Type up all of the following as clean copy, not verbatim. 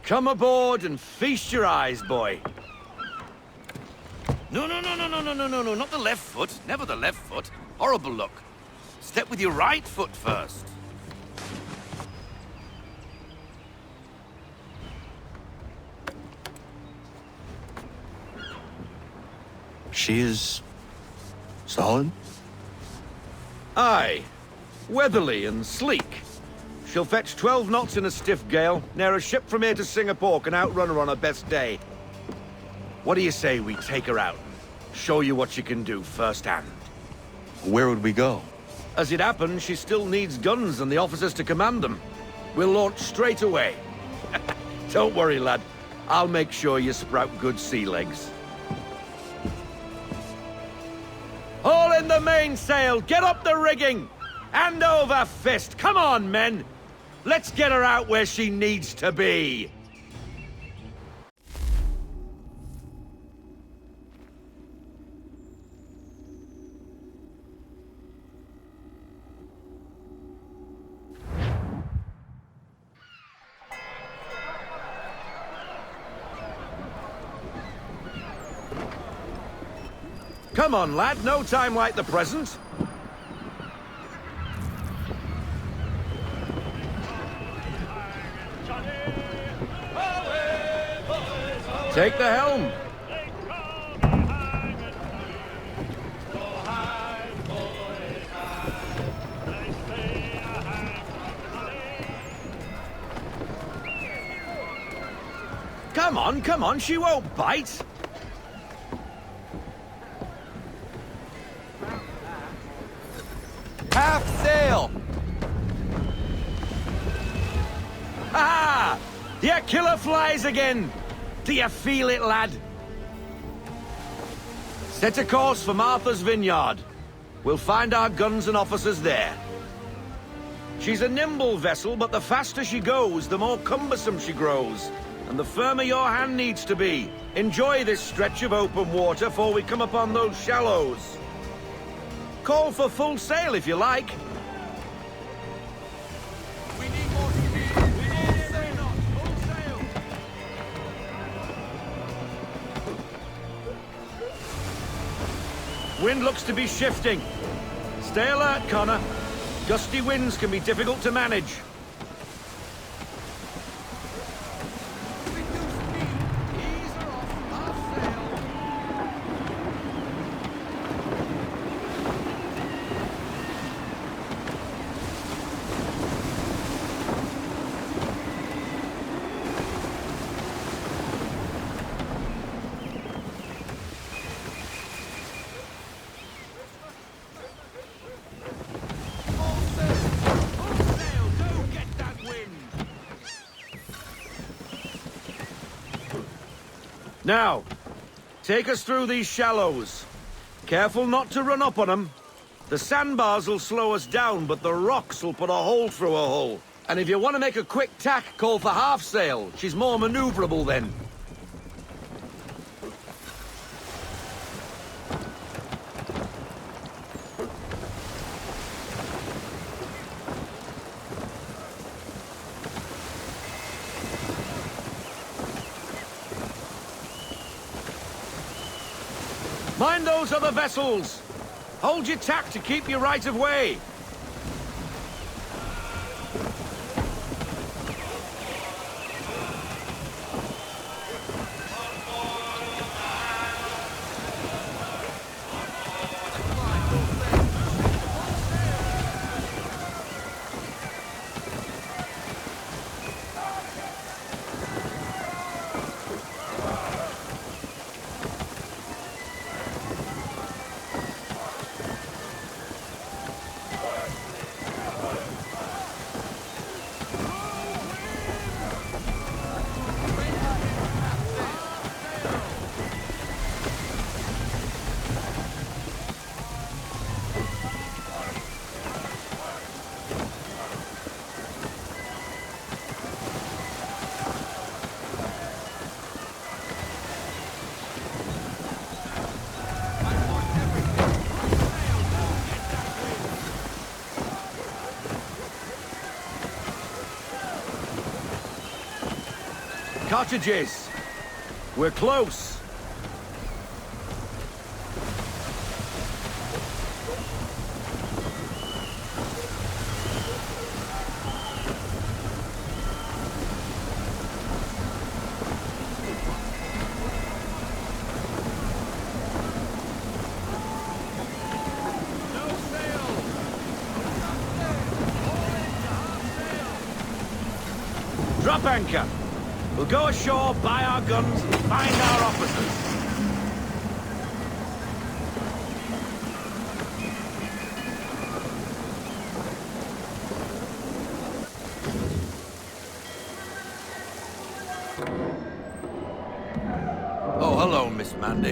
Come aboard and feast your eyes, boy. No, not the left foot. Never the left foot. Horrible look. Step with your right foot first. She is... solid? Aye. Weatherly and sleek. She'll fetch 12 knots in a stiff gale. Ne'er a ship from here to Singapore can outrun her on her best day. What do you say we take her out? Show you what she can do firsthand. Where would we go? As it happens, she still needs guns and the officers to command them. We'll launch straight away. Don't worry, lad. I'll make sure you sprout good sea legs. All in the mainsail! Get up the rigging! Hand over fist! Come on, men! Let's get her out where she needs to be! Come on, lad. No time like the present. Take the helm. Come on, she won't bite. Half sail! Ha! Your killer flies again! Do you feel it, lad? Set a course for Martha's Vineyard. We'll find our guns and officers there. She's a nimble vessel, but the faster she goes, the more cumbersome she grows. And the firmer your hand needs to be. Enjoy this stretch of open water before we come upon those shallows. Call for full sail if you like. We need more speed. Full sail. Wind looks to be shifting. Stay alert, Connor. Gusty winds can be difficult to manage. Now, take us through these shallows. Careful not to run up on them. The sandbars will slow us down, but the rocks will put a hole through a hull. And if you want to make a quick tack, call for half sail. She's more maneuverable then. Mind those other vessels! Hold your tack to keep your right of way! cottages. We're close. Drop anchor. We'll go ashore, buy our guns, and find our officers. Oh, hello, Miss Mandy.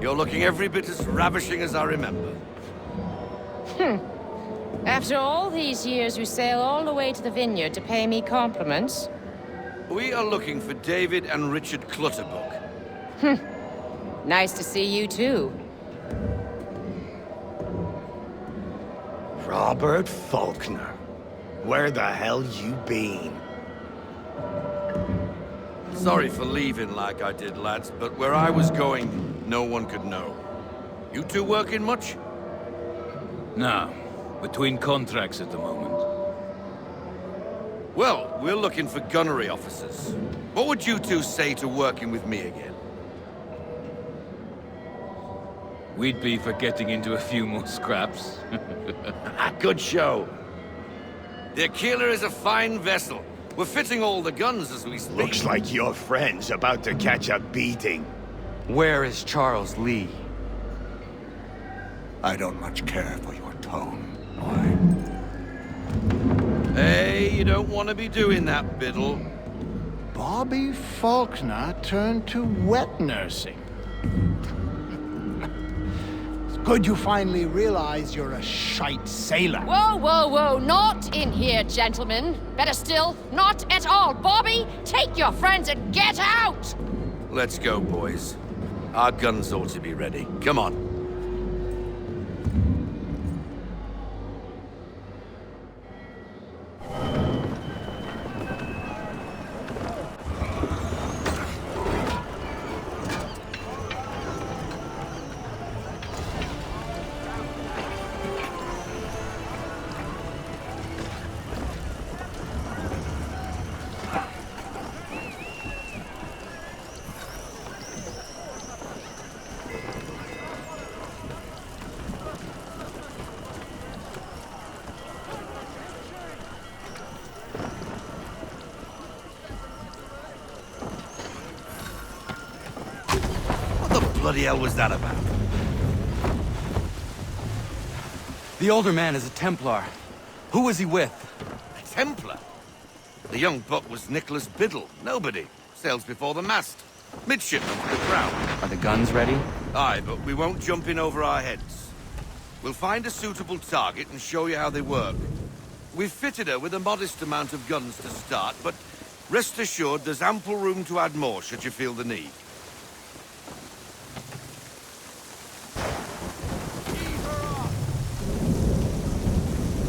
You're looking every bit as ravishing as I remember. After all these years, you sail all the way to the vineyard to pay me compliments? We are looking for David and Richard Clutterbuck. Nice to see you, too. Robert Faulkner. Where the hell you been? Sorry for leaving like I did, lads, but where I was going, no one could know. You two working much? No. Between contracts at the moment. Well, we're looking for gunnery officers. What would you two say to working with me again? We'd be for getting into a few more scraps. Good show. The Aquila is a fine vessel. We're fitting all the guns as we speak. Looks like your friend's about to catch a beating. Where is Charles Lee? I don't much care for your tone. Hey, you don't want to be doing that, Biddle. Bobby Faulkner turned to wet nursing. It's good you finally realize you're a shite sailor. Whoa, whoa, whoa, not in here, gentlemen. Better still, not at all. Bobby, take your friends and get out! Let's go, boys. Our guns ought to be ready. Come on. Bloody hell was that about? The older man is a Templar. Who was he with? A Templar? The young buck was Nicholas Biddle. Nobody. Sails before the mast. Midshipman to the crown. Are the guns ready? Aye, but we won't jump in over our heads. We'll find a suitable target and show you how they work. We've fitted her with a modest amount of guns to start, but rest assured there's ample room to add more should you feel the need.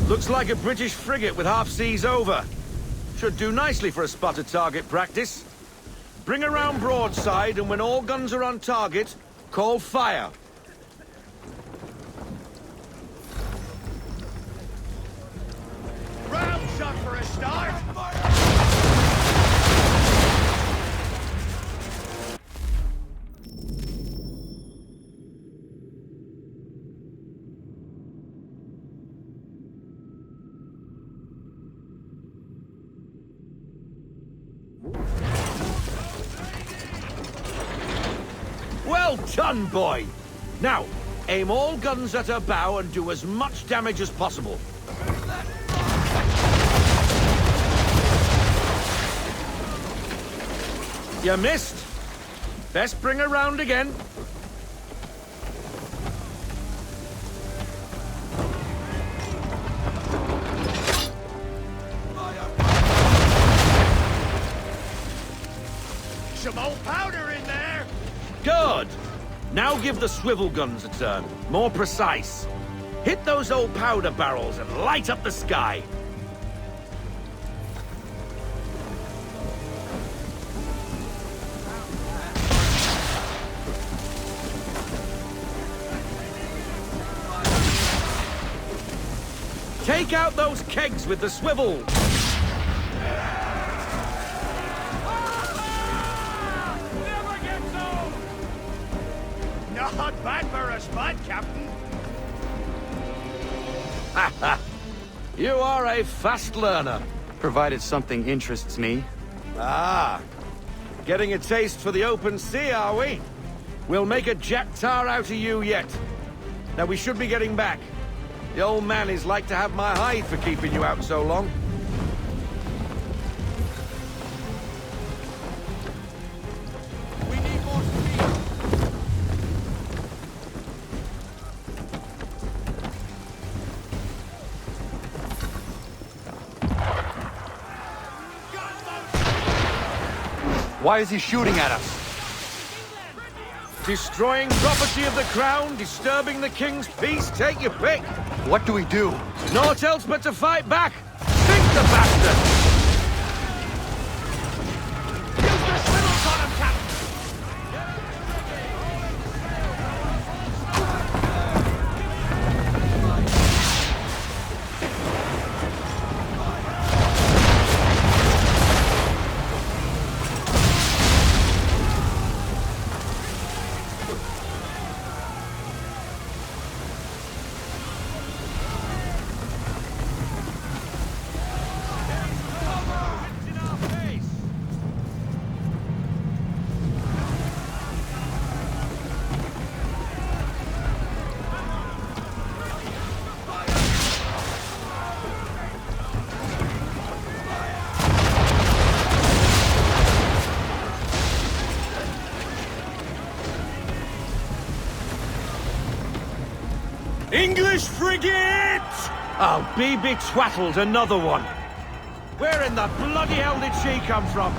Looks like a British frigate with half seas over. Should do nicely for a spotted target practice. Bring around broadside, and when all guns are on target, call fire. Round shot for a start. Well done, boy! Now, aim all guns at her bow and do as much damage as possible. You missed. Best bring her round again. Some old powder in there. Good. Now give the swivel guns a turn. More precise. Hit those old powder barrels and light up the sky. Take out those kegs with the swivel! Not bad for a spud, Captain. You are a fast learner. Provided something interests me. Ah, getting a taste for the open sea, are we? We'll make a jack tar out of you yet. Now we should be getting back. The old man is like to have my hide for keeping you out so long. We need more speed. Why is he shooting at us? Destroying property of the crown, disturbing the king's peace, take your pick. What do we do? Naught else but to fight back. Think the bastard! Use the swivels on him, Captain! English frigate! Oh, be betwattled, another one. Where in the bloody hell did she come from?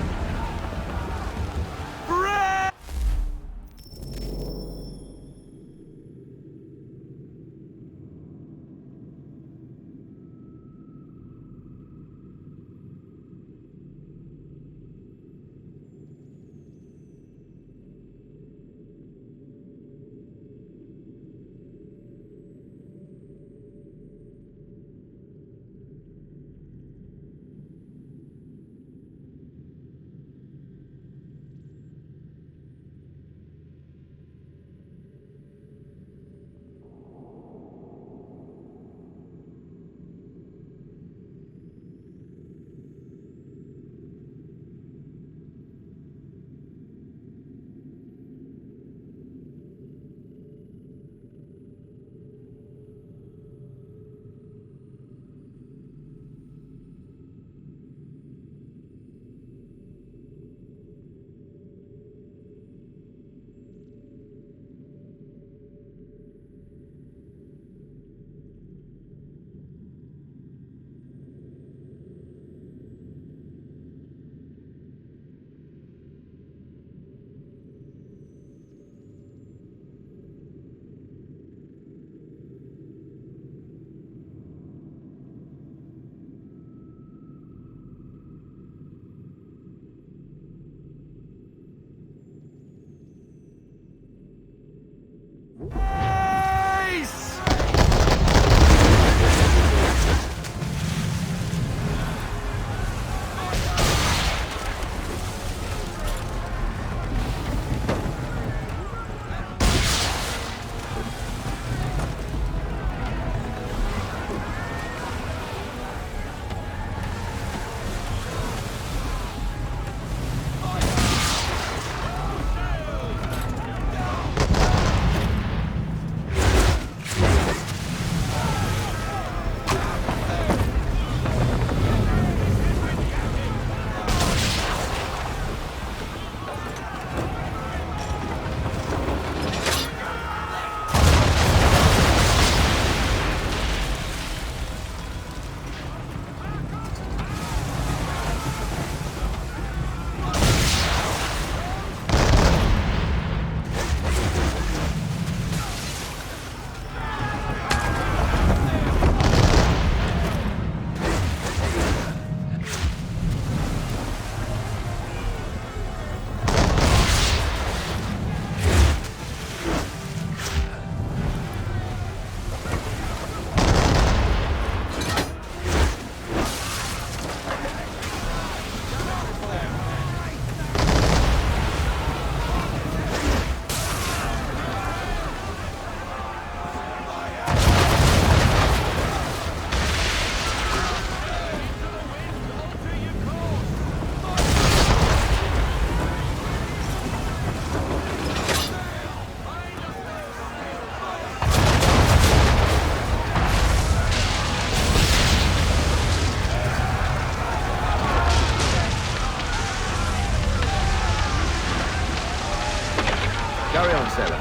Carry on, Sarah.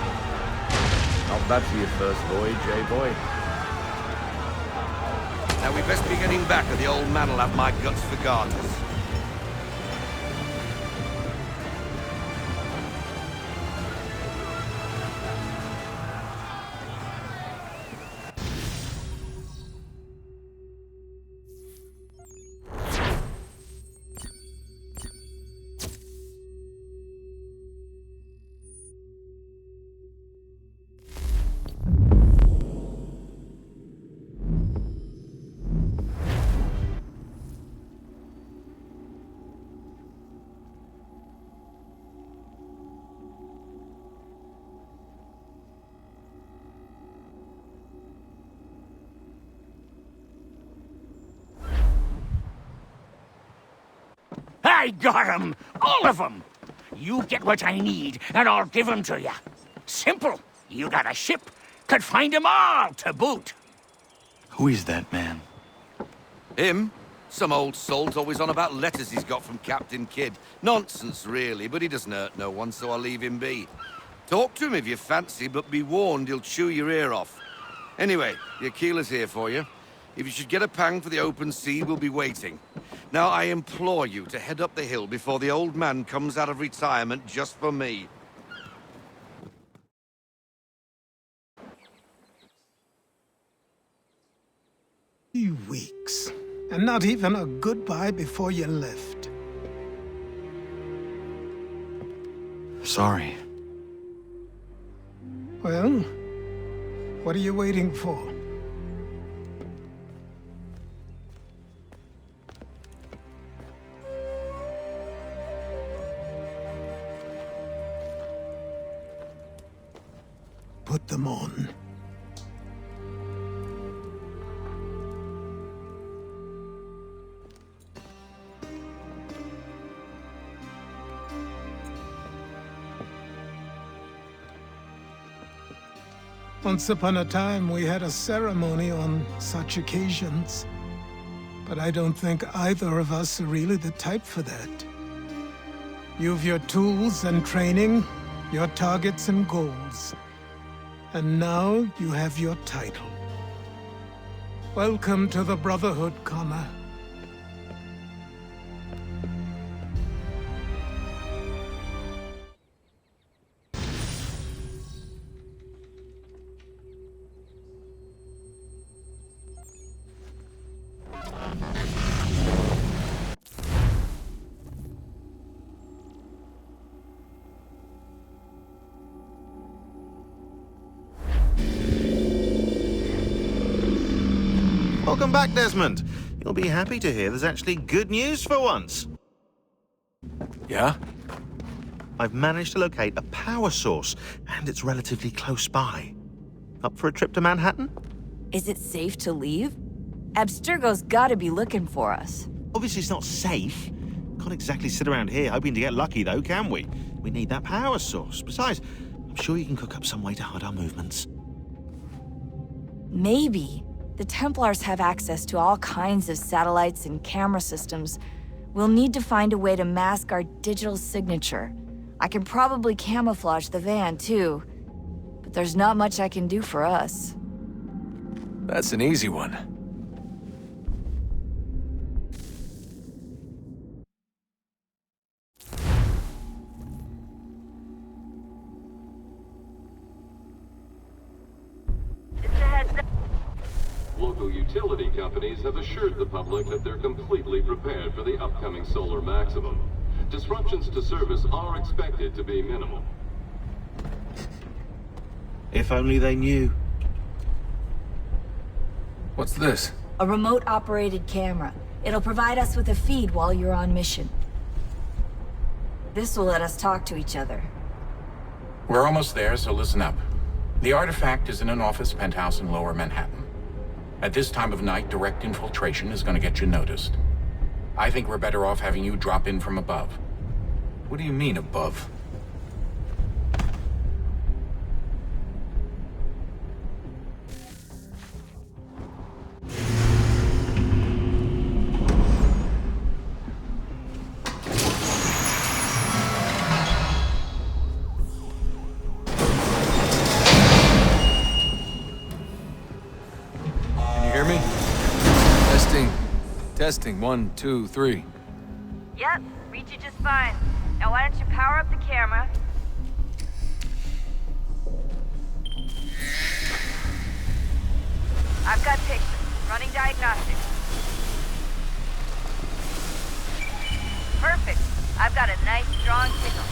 Not bad for your first voyage, eh, boy? Now we best be getting back, or the old man'll have my guts for garters. I got 'em! All of 'em! You get what I need, and I'll give 'em to you. Simple. You got a ship. Could find 'em all to boot. Who is that man? Him? Some old salt always on about letters he's got from Captain Kidd. Nonsense, really, but he doesn't hurt no one, so I'll leave him be. Talk to him if you fancy, but be warned he'll chew your ear off. Anyway, the Aquila's here for you. If you should get a pang for the open sea, we'll be waiting. Now, I implore you to head up the hill before the old man comes out of retirement just for me. 3 weeks, and not even a goodbye before you left. Sorry. Well, what are you waiting for? Put them on. Once upon a time, we had a ceremony on such occasions. But I don't think either of us are really the type for that. You've your tools and training, your targets and goals. And now you have your title. Welcome to the Brotherhood, Connor. Welcome back, Desmond. You'll be happy to hear there's actually good news for once. Yeah? I've managed to locate a power source, and it's relatively close by. Up for a trip to Manhattan? Is it safe to leave? Abstergo's gotta be looking for us. Obviously it's not safe. Can't exactly sit around here hoping to get lucky, though, can we? We need that power source. Besides, I'm sure you can cook up some way to hide our movements. Maybe. The Templars have access to all kinds of satellites and camera systems. We'll need to find a way to mask our digital signature. I can probably camouflage the van, too. But there's not much I can do for us. That's an easy one. Local utility companies have assured the public that they're completely prepared for the upcoming solar maximum. Disruptions to service are expected to be minimal. If only they knew. What's this? A remote-operated camera. It'll provide us with a feed while you're on mission. This will let us talk to each other. We're almost there, so listen up. The artifact is in an office penthouse in Lower Manhattan. At this time of night, direct infiltration is going to get you noticed. I think we're better off having you drop in from above. What do you mean, above? Testing, 1, 2, 3. Yep, read you just fine. Now why don't you power up the camera? I've got pictures. Running diagnostics. Perfect. I've got a nice, strong signal.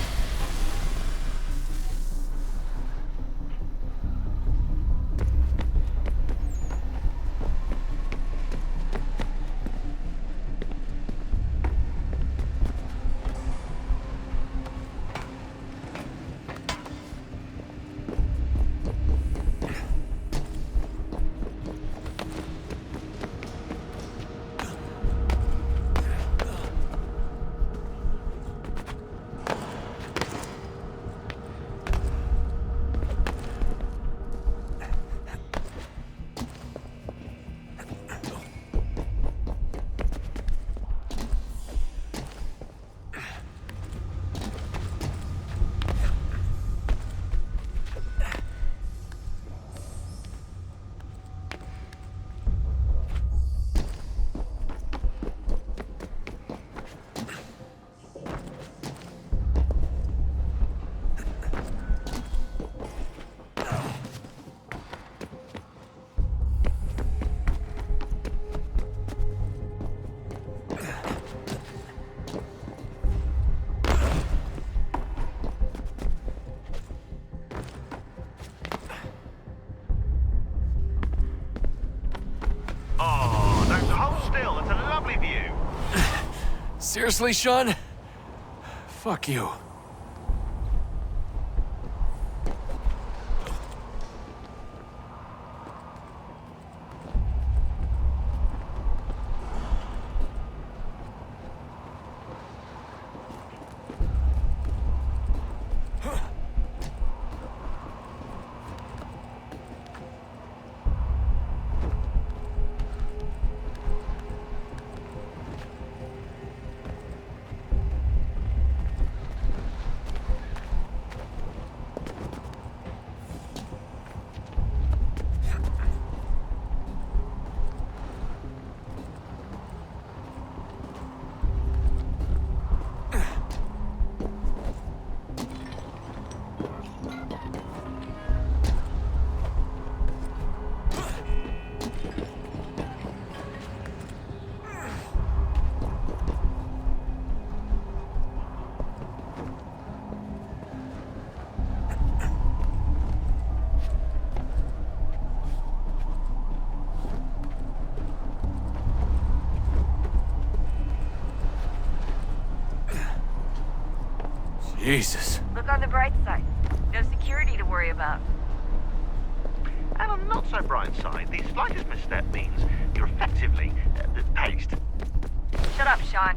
Oh, don't hold still. That's a lovely view. Seriously, Sean? Fuck you. Jesus. Look on the bright side. No security to worry about. And on the not so bright side, the slightest misstep means you're effectively paced. Shut up, Sean.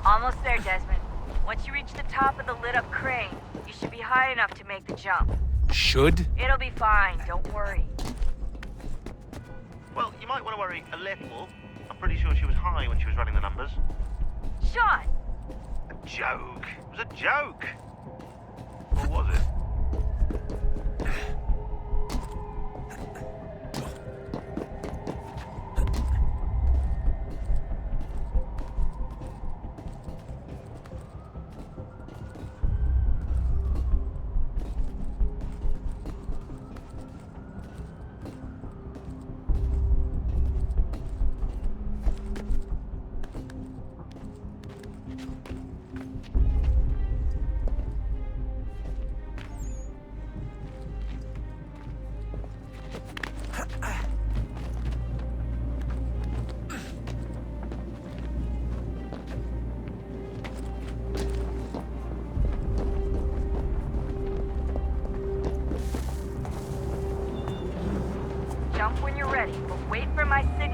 Almost there, Desmond. Once you reach the top of the lit-up crane, you should be high enough to make the jump. Should? It'll be fine, don't worry. Well, you might want to worry a little. I'm pretty sure she was high when she was running the numbers. Sean! A joke. It was a joke. Or was it?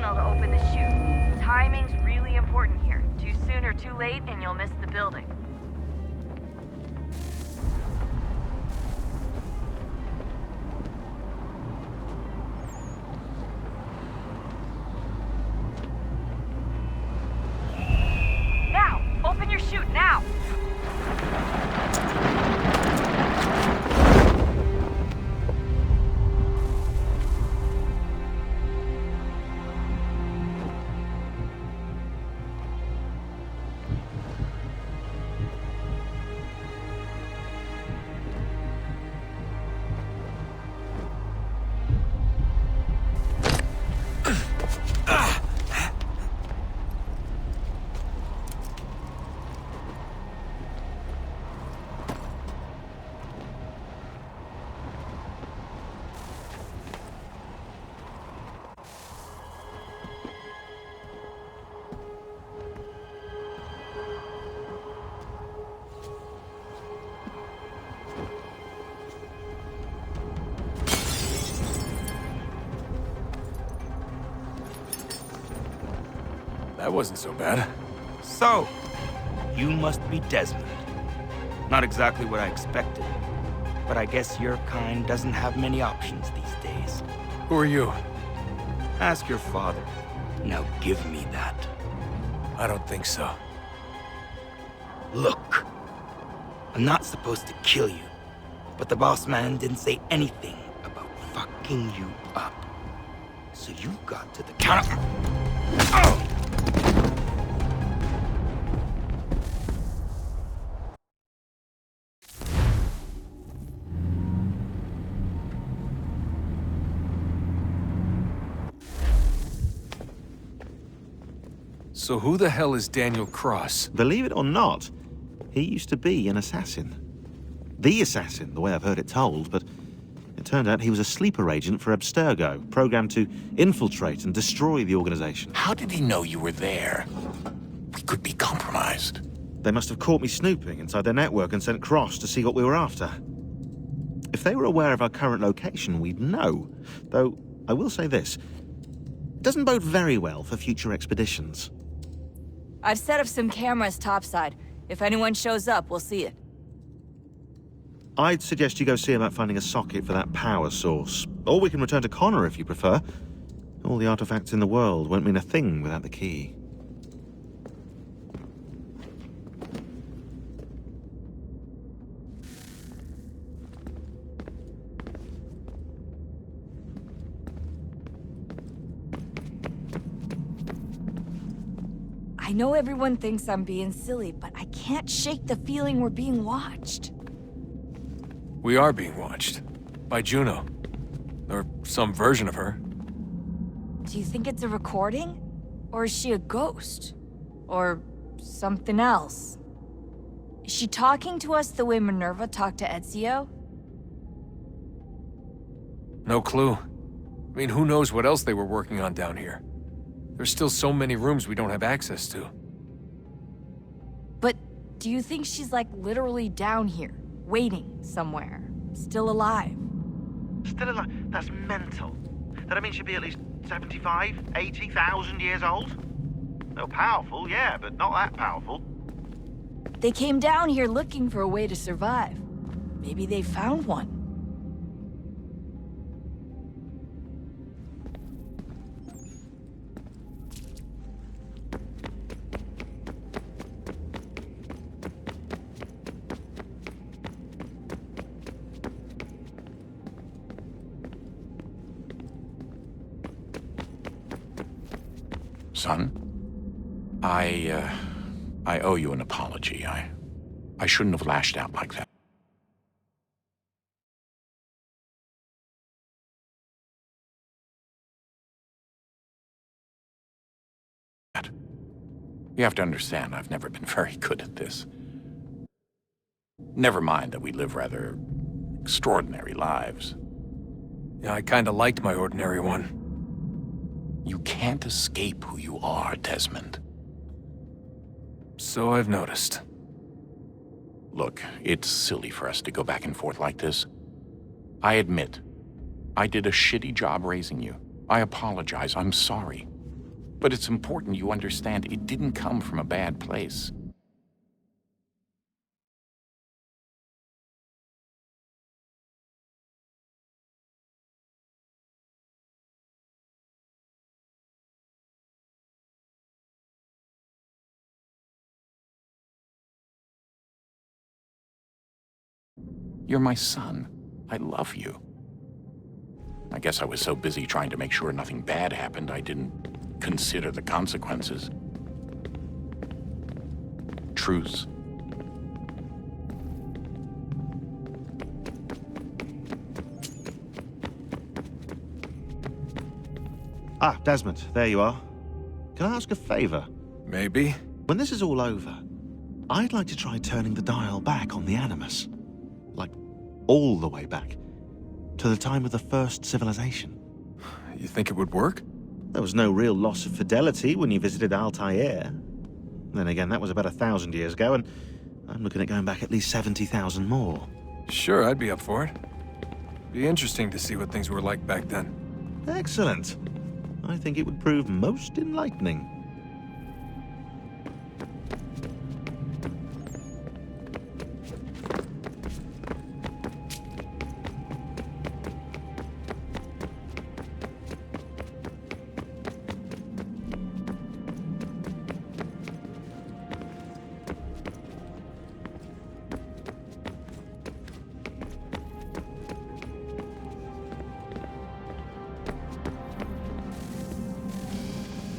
signal to open the chute. Timing's really important here. Too soon or too late, and you'll miss the building. Now! Open your chute, now! That wasn't so bad. So, you must be Desmond. Not exactly what I expected, but I guess your kind doesn't have many options these days. Who are you? Ask your father. Now give me that. I don't think so. Look, I'm not supposed to kill you, but the boss man didn't say anything about fucking you up. So you got to the counter. Oh! So who the hell is Daniel Cross? Believe it or not, he used to be an assassin. The assassin, the way I've heard it told, but it turned out he was a sleeper agent for Abstergo, programmed to infiltrate and destroy the organization. How did he know you were there? We could be compromised. They must have caught me snooping inside their network and sent Cross to see what we were after. If they were aware of our current location, we'd know. Though, I will say this. It doesn't bode very well for future expeditions. I've set up some cameras topside. If anyone shows up, we'll see it. I'd suggest you go see about finding a socket for that power source. Or we can return to Connor if you prefer. All the artifacts in the world won't mean a thing without the key. I know everyone thinks I'm being silly, but I can't shake the feeling we're being watched. We are being watched. By Juno. Or some version of her. Do you think it's a recording? Or is she a ghost? Or something else? Is she talking to us the way Minerva talked to Ezio? No clue. I mean, who knows what else they were working on down here? There's still so many rooms we don't have access to. But do you think she's like literally down here, waiting somewhere, still alive? Still alive? That's mental. That means she'd be at least 75, 80,000 years old? They're powerful, yeah, but not that powerful. They came down here looking for a way to survive. Maybe they found one. Son, I owe you an apology. I shouldn't have lashed out like that. You have to understand, I've never been very good at this. Never mind that we live rather extraordinary lives. Yeah, I kinda liked my ordinary one. You can't escape who you are, Desmond. So I've noticed. Look, it's silly for us to go back and forth like this. I admit, I did a shitty job raising you. I apologize, I'm sorry. But it's important you understand it didn't come from a bad place. You're my son. I love you. I guess I was so busy trying to make sure nothing bad happened, I didn't consider the consequences. Truce. Ah, Desmond, there you are. Can I ask a favor? Maybe. When this is all over, I'd like to try turning the dial back on the Animus. Like, all the way back. To the time of the first civilization. You think it would work? There was no real loss of fidelity when you visited Altair. Then again, that was about 1,000 years ago, and I'm looking at going back at least 70,000 more. Sure, I'd be up for it. Be interesting to see what things were like back then. Excellent. I think it would prove most enlightening.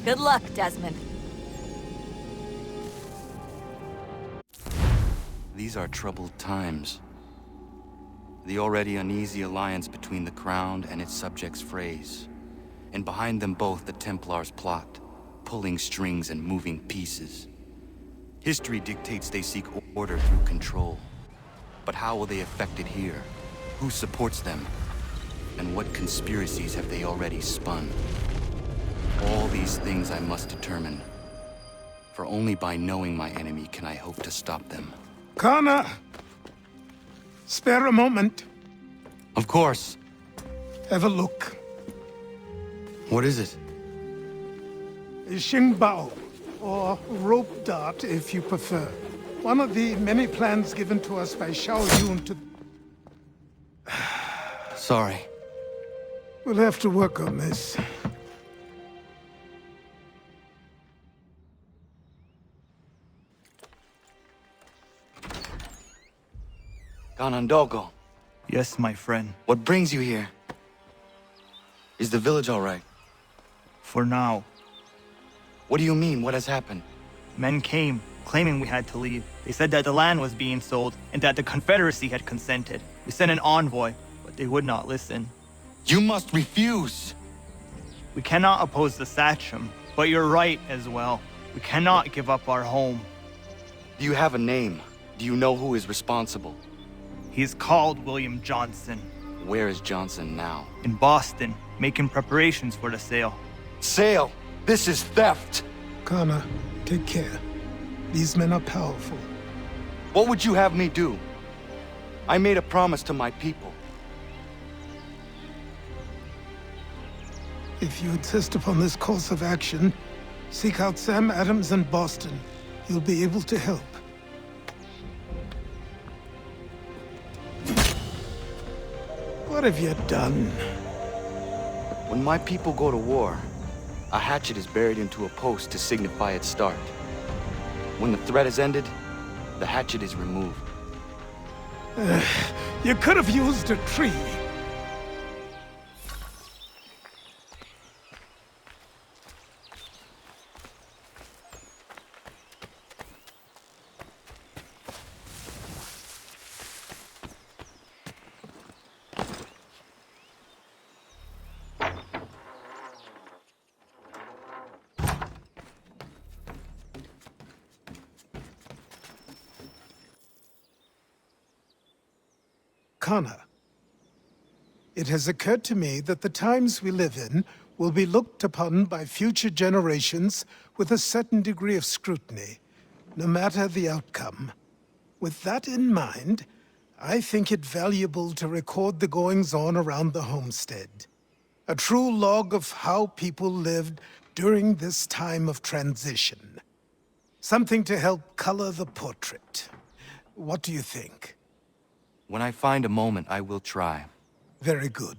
Good luck, Desmond. These are troubled times. The already uneasy alliance between the Crown and its subjects frays. And behind them both the Templars plot, pulling strings and moving pieces. History dictates they seek order through control. But how will they affect it here? Who supports them? And what conspiracies have they already spun? All these things I must determine. For only by knowing my enemy can I hope to stop them. Connor! Spare a moment. Of course. Have a look. What is it? A Xingbao, or rope dart if you prefer. One of the many plans given to us by Xiao Yun to... Sorry. We'll have to work on this. Ganondogo. Yes, my friend. What brings you here? Is the village all right? For now. What do you mean? What has happened? Men came, claiming we had to leave. They said that the land was being sold, and that the Confederacy had consented. We sent an envoy, but they would not listen. You must refuse! We cannot oppose the Sachem, but you're right as well. We cannot give up our home. Do you have a name? Do you know who is responsible? He's called William Johnson. Where is Johnson now? In Boston, making preparations for the sale. Sale? This is theft! Connor, take care. These men are powerful. What would you have me do? I made a promise to my people. If you insist upon this course of action, seek out Sam Adams in Boston. He'll be able to help. What have you done? When my people go to war, a hatchet is buried into a post to signify its start. When the threat is ended, the hatchet is removed. You could have used a tree. Connor, it has occurred to me that the times we live in will be looked upon by future generations with a certain degree of scrutiny, no matter the outcome. With that in mind, I think it valuable to record the goings-on around the homestead. A true log of how people lived during this time of transition. Something to help color the portrait. What do you think? When I find a moment, I will try. Very good.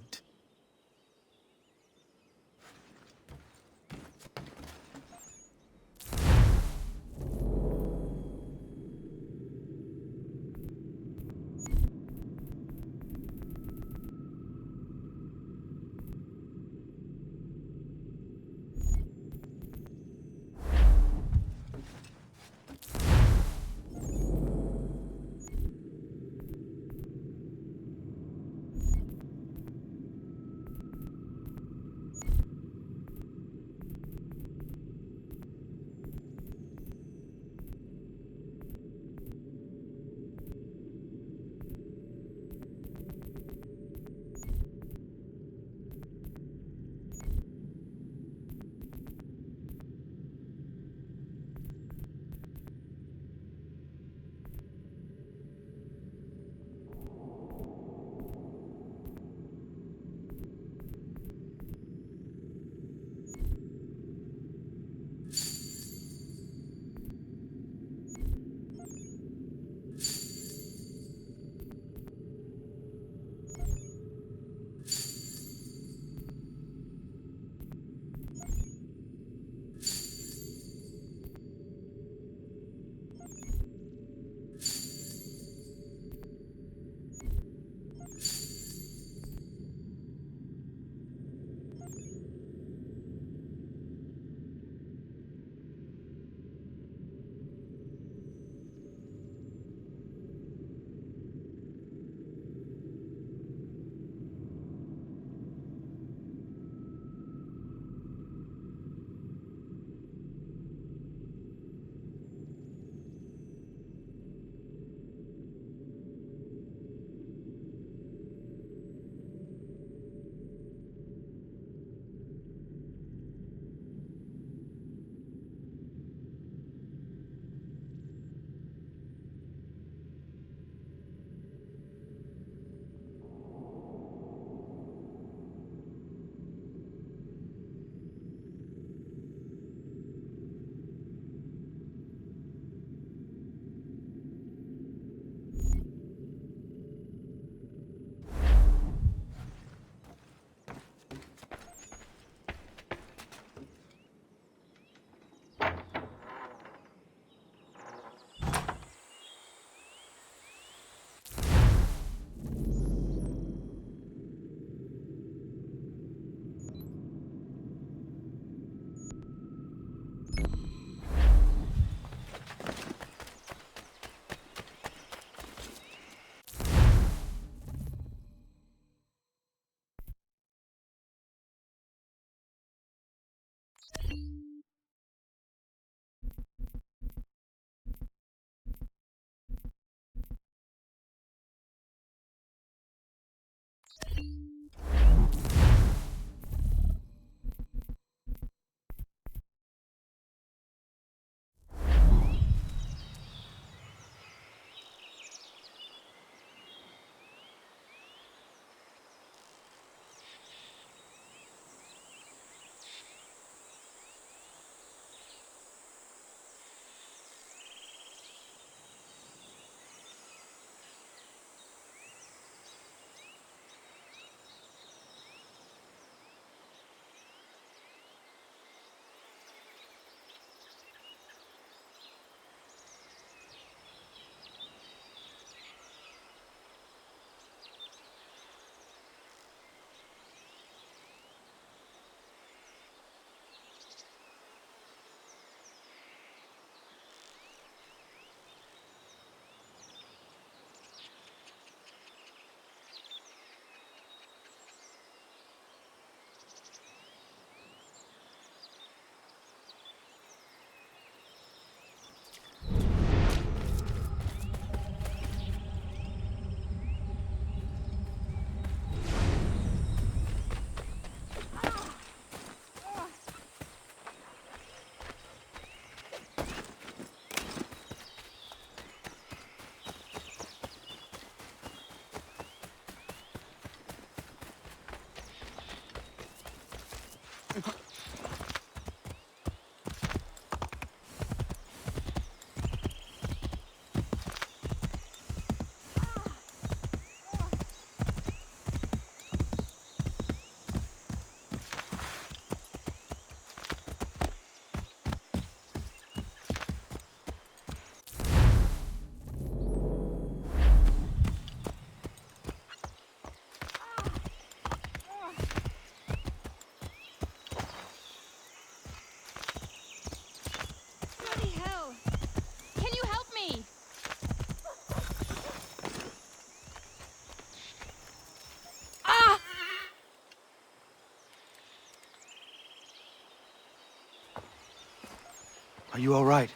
Are you all right?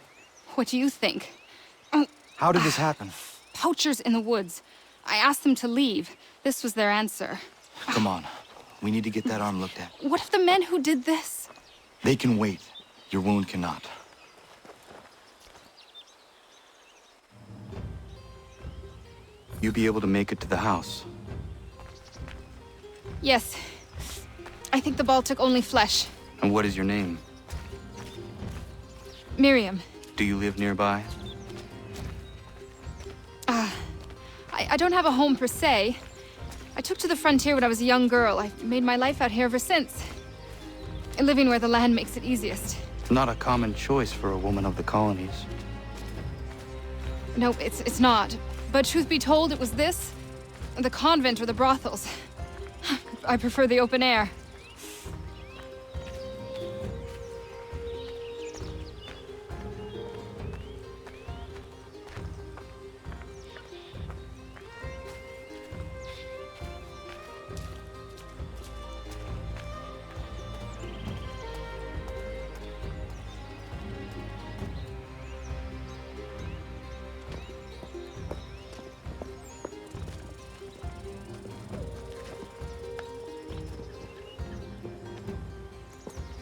What do you think? How did this happen? Poachers in the woods. I asked them to leave. This was their answer. Come on. We need to get that arm looked at. What if the men who did this? They can wait. Your wound cannot. You be able to make it to the house? Yes. I think the ball took only flesh. And what is your name? Miriam. Do you live nearby? I don't have a home per se. I took to the frontier when I was a young girl. I've made my life out here ever since. Living where the land makes it easiest. Not a common choice for a woman of the colonies. No, it's not. But truth be told, it was this, the convent or the brothels. I prefer the open air.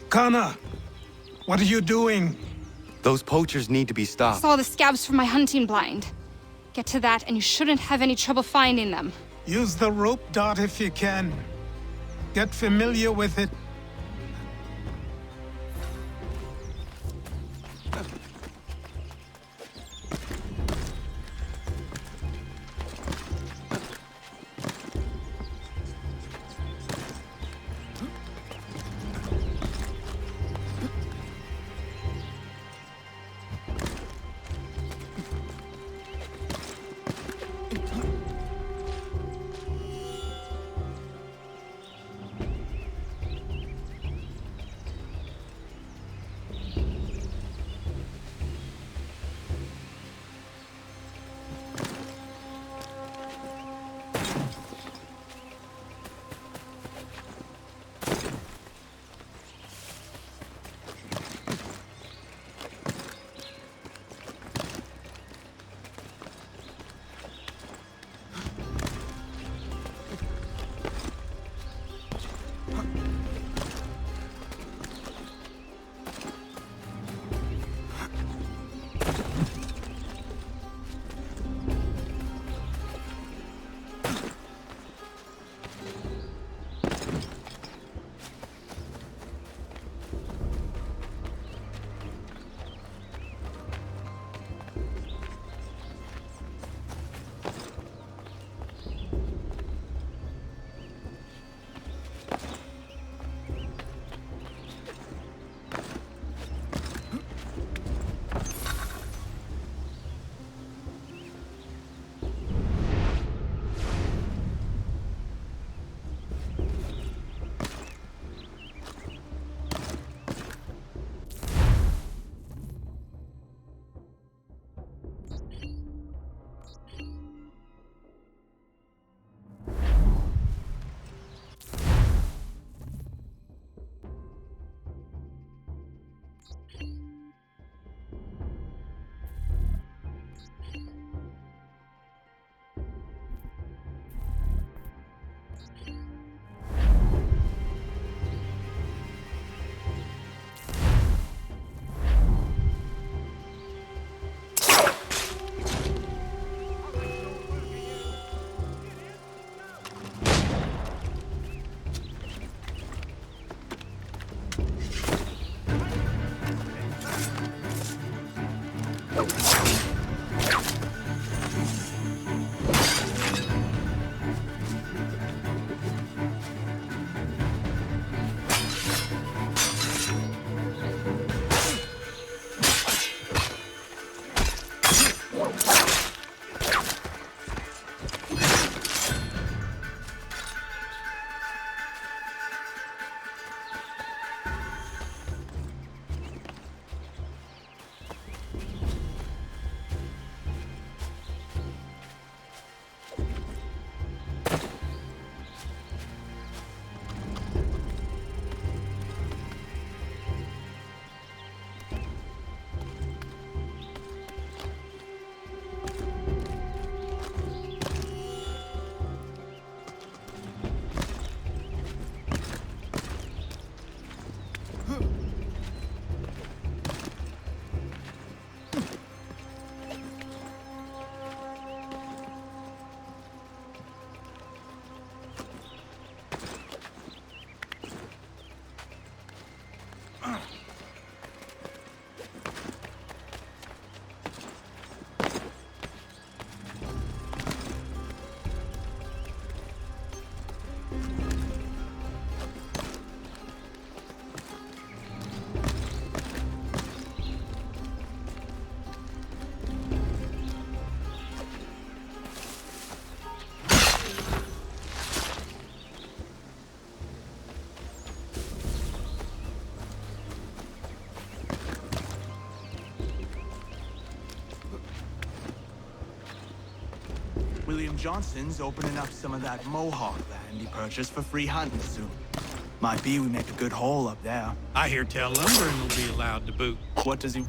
Kana, what are you doing? Those poachers need to be stopped. Saw the scabs from my hunting blind. Get to that, and you shouldn't have any trouble finding them. Use the rope dart if you can. Get familiar with it. William Johnson's opening up some of that Mohawk land he purchased for free hunting soon. Might be we make a good haul up there. I hear tell lumbering will be allowed to boot. What does he...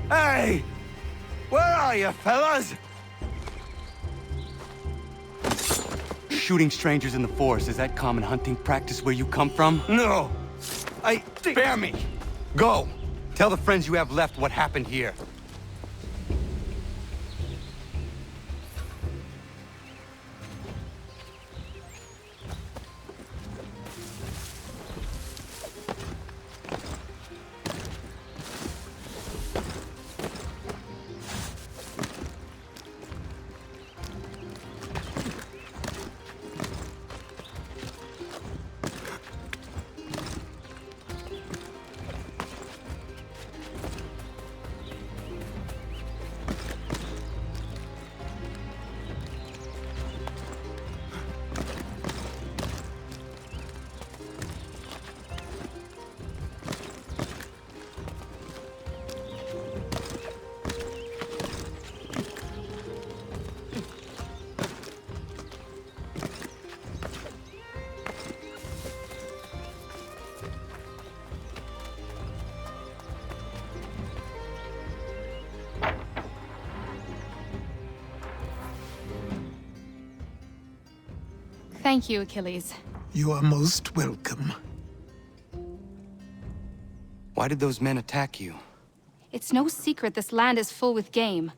Hey! Where are you, fellas? Shooting strangers in the forest, is that common hunting practice where you come from? No! Spare me! Go! Tell the friends you have left what happened here. Thank you, Achilles. You are most welcome. Why did those men attack you? It's no secret this land is full with game.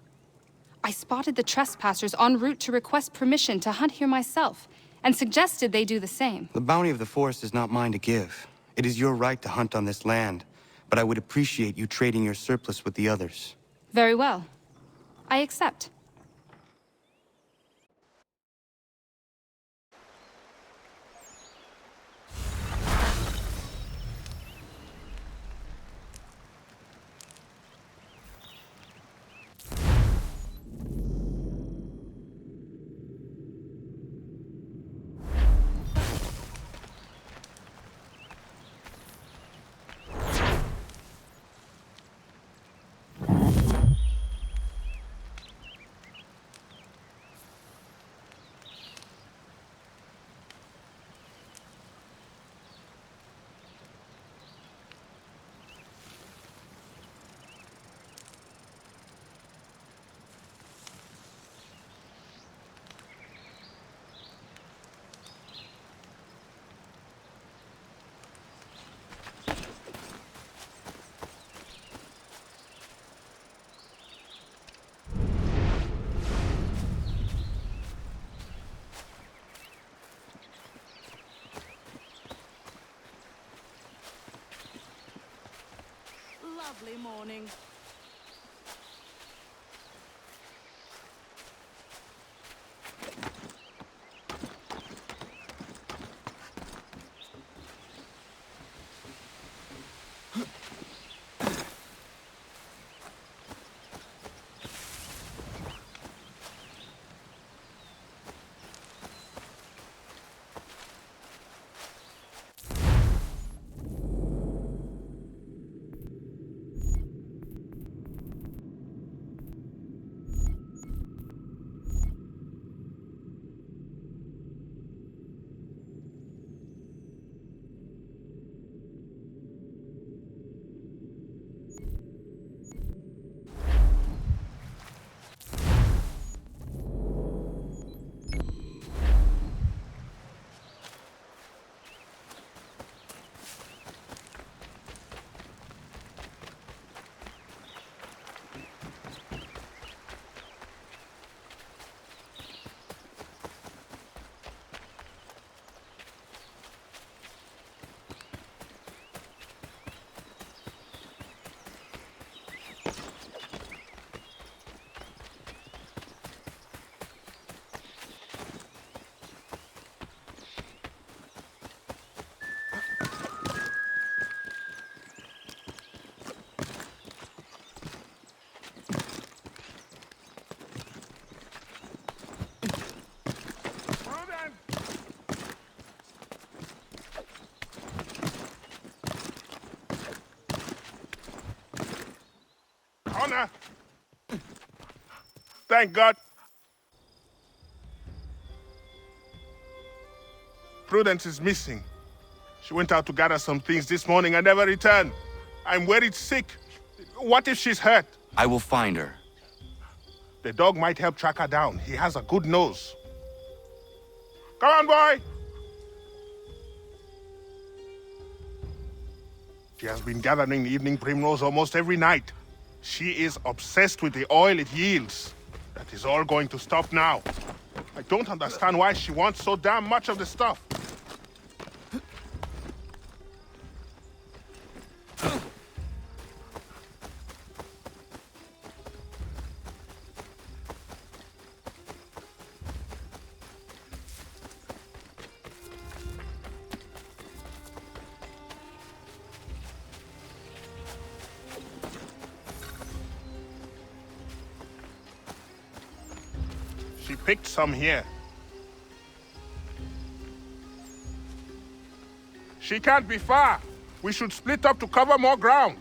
I spotted the trespassers en route to request permission to hunt here myself, and suggested they do the same. The bounty of the forest is not mine to give. It is your right to hunt on this land, but I would appreciate you trading your surplus with the others. Very well. I accept. Lovely morning. Anna! Thank God. Prudence is missing. She went out to gather some things this morning and never returned. I'm worried sick. What if she's hurt? I will find her. The dog might help track her down. He has a good nose. Come on, boy! She has been gathering evening primrose almost every night. She is obsessed with the oil it yields. That is all going to stop now. I don't understand why she wants so damn much of the stuff. She picked some here. She can't be far. We should split up to cover more ground.